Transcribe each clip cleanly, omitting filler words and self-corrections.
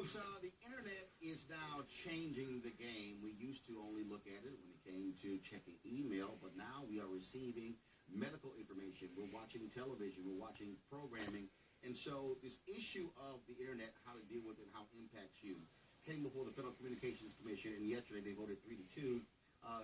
folks, the internet is now changing the game. We used to only look at it when it came to checking email, but now we are receiving medical information. We're watching television. We're watching programming. And so this issue of the internet, how to deal with it, how it impacts you, came before the Federal Communications Commission, and yesterday they voted 3-2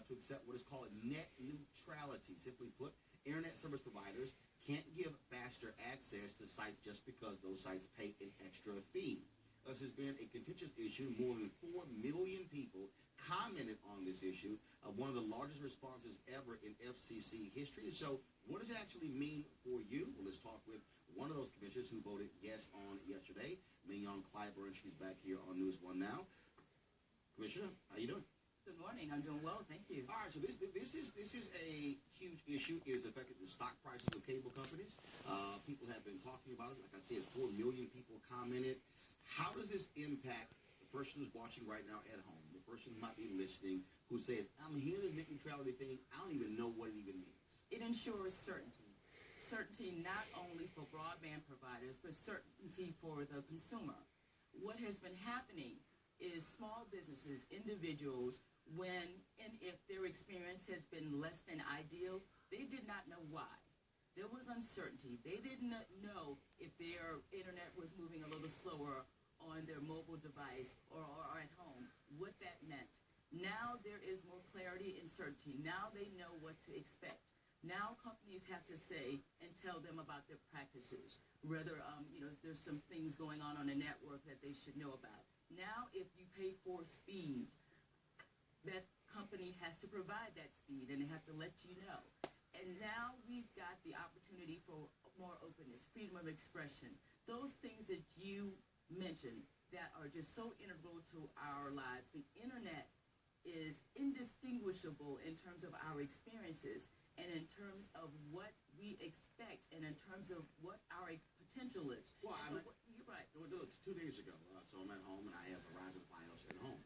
to accept what is called net neutrality. Simply put, internet service providers can't give faster access to sites just because those sites pay an extra fee. This has been a contentious issue. More than 4 million people commented on this issue, one of the largest responses ever in FCC history. So what does it actually mean for you? Well, let's talk with one of those commissioners who voted yes on yesterday, Mignon Clyburn. She's back here on News One now. Commissioner, how you doing? Good morning. I'm doing well, thank you. All right, so this is a huge issue. It's affected the stock prices of cable companies. People have been talking about it. Like I said, 4 million people commented. How does this impact the person who's watching right now at home, the person who might be listening, who says, I'm hearing the net neutrality thing, I don't even know what it even means? It ensures certainty. Certainty not only for broadband providers, but certainty for the consumer. What has been happening is small businesses, individuals, when and if their experience has been less than ideal, they did not know why. There was uncertainty. They didn't know if their internet was moving a little slower on their mobile device or at home, what that meant. Now there is more clarity and certainty. Now they know what to expect. Now companies have to say and tell them about their practices. Whether there's some things going on the network that they should know about. Now if you pay for speed, that company has to provide that speed and they have to let you know. And now we've got the opportunity for more openness, freedom of expression. Those things that you mentioned that are just so integral to our lives. The internet is indistinguishable in terms of our experiences and in terms of what we expect and in terms of what our potential is. Well, you're right. It was 2 days ago, so I'm at home and I have Verizon Fios at home.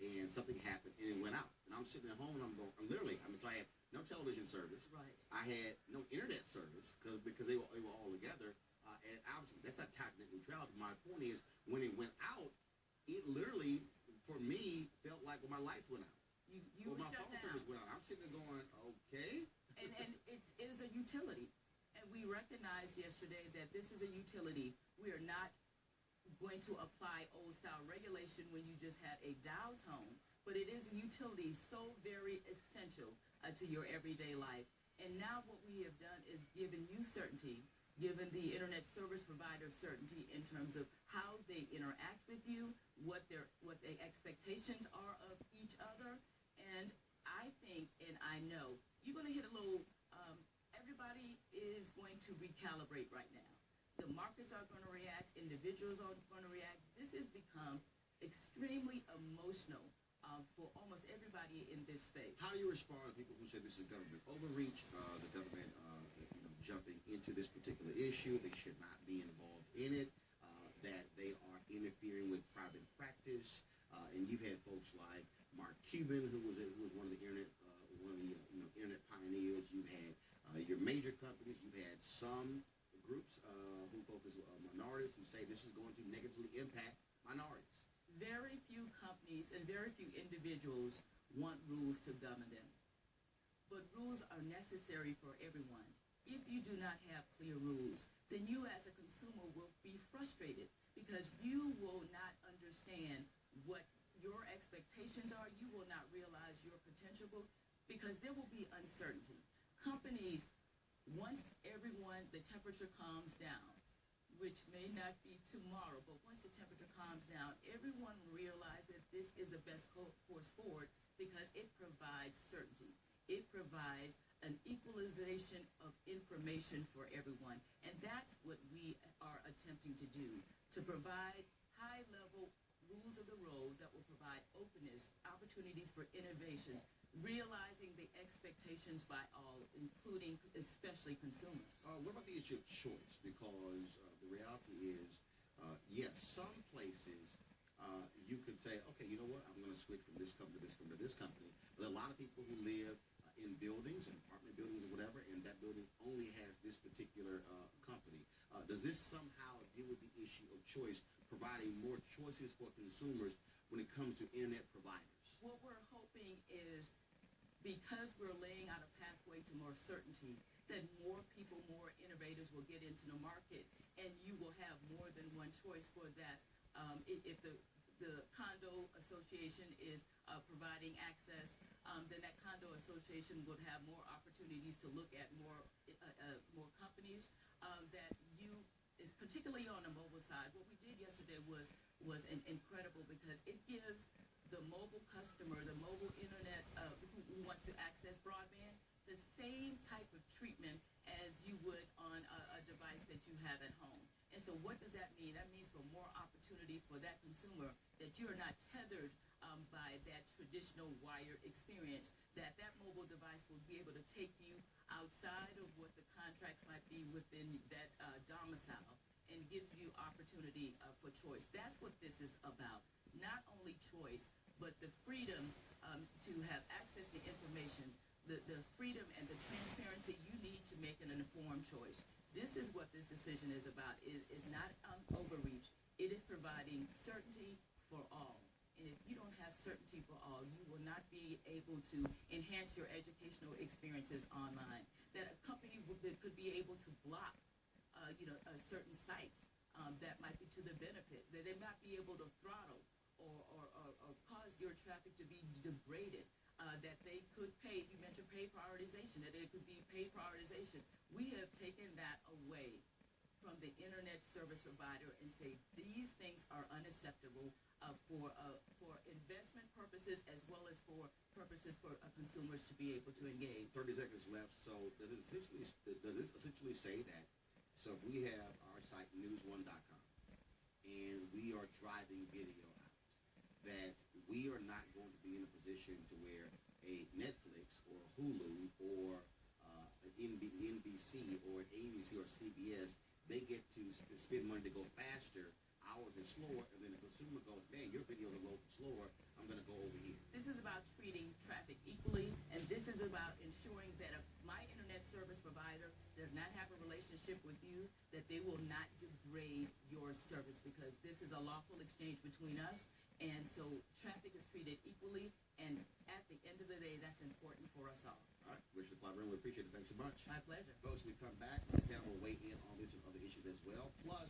And something happened and it went out. And I'm sitting at home and so I had no television service. Right. I had no internet service because they were all together. And obviously, that's not tied to net neutrality. My point is, when it went out, it literally, for me, felt like my lights went out. My phone service went out. I'm sitting there going, okay. And it is a utility. And we recognized yesterday that this is a utility. We are not going to apply old-style regulation when you just had a dial tone. But it is a utility so very essential to your everyday life. And now what we have done is given you certainty, given the internet service provider certainty in terms of how they interact with you, what the expectations are of each other. And I think, and I know, you're going to hit a little, everybody is going to recalibrate right now. The markets are going to react, individuals are going to react. This has become extremely emotional for almost everybody in this space. How do you respond to people who say this is government overreach, the government jumping into this particular issue, they should not be involved in it, that they are interfering with private practice, and you've had folks like Mark Cuban, who was one of the internet internet pioneers. You've had your major companies. You've had some groups who focus on minorities who say this is going to negatively impact minorities. Very few companies and very few individuals want rules to govern them. But rules are necessary for everyone. If you do not have clear rules, then you as a consumer will be frustrated because you will not understand what your expectations are. You will not realize your potential because there will be uncertainty. Companies, once the temperature calms down, which may not be tomorrow, but once the temperature calms down, everyone will realize that this is the best course forward because it provides certainty. It provides an equalization of information for everyone. And that's what we are attempting to do, to provide high-level rules of the road that will provide openness, opportunities for innovation, realizing the expectations by all, including especially consumers. What about the issue of choice? Because the reality is, yes, some places you could say, okay, you know what, I'm going to switch from this company to this company to this company. But a lot of people who live in buildings, in apartment buildings or whatever, and that building only has this particular company. Does this somehow deal with the issue of choice providing more choices for consumers when it comes to internet providers? What we're hoping is, because we're laying out a pathway to more certainty, that more people, more innovators will get into the market, and you will have more than one choice for that. If the condo association is providing access, then that condo association would have more opportunities to look at more companies that you is particularly on the mobile side. What we did yesterday was incredible, because it gives the mobile customer, the mobile internet who wants to access broadband, the same type of treatment as you would on a device that you have at home. And so what does that mean? That means for more opportunity for that consumer, that you are not tethered by that traditional wired experience, that mobile device will be able to take you outside of what the contracts might be within that domicile, and gives you opportunity for choice. That's what this is about. Not only choice, but the freedom to have access to information, the freedom and the transparency you need to make an informed choice. This is what this decision is about. It is not overreach. It is providing certainty for all. And if you don't have certainty for all, you will not be able to enhance your educational experiences online. That a company could be able to block certain sites that might be to the benefit. That they might be able to throttle or cause your traffic to be degraded. That they could pay, you mentioned pay prioritization, that it could be pay prioritization. We have taken that away from the internet service provider and say these things are unacceptable for investment purposes, as well as for purposes for consumers to be able to engage. 30 seconds left. So does this essentially say that, so if we have our site news1.com and we are driving video out, that we are not going to be in a position to where a Netflix or Hulu or an NBC or an ABC or CBS, they get to spend money to go faster, ours is slower, and then the consumer goes, man, your video is a little slower, I'm going to go over here. This is about treating traffic equally, and this is about ensuring that if my internet service provider does not have a relationship with you, that they will not degrade your service, because this is a lawful exchange between us. And so traffic is treated equally, and at the end of the day, that's important for us all. All right, Commissioner Clyburn, we appreciate it. Thanks so much. My pleasure. Folks, we come back, the panel will weigh in on this and other issues as well. Plus,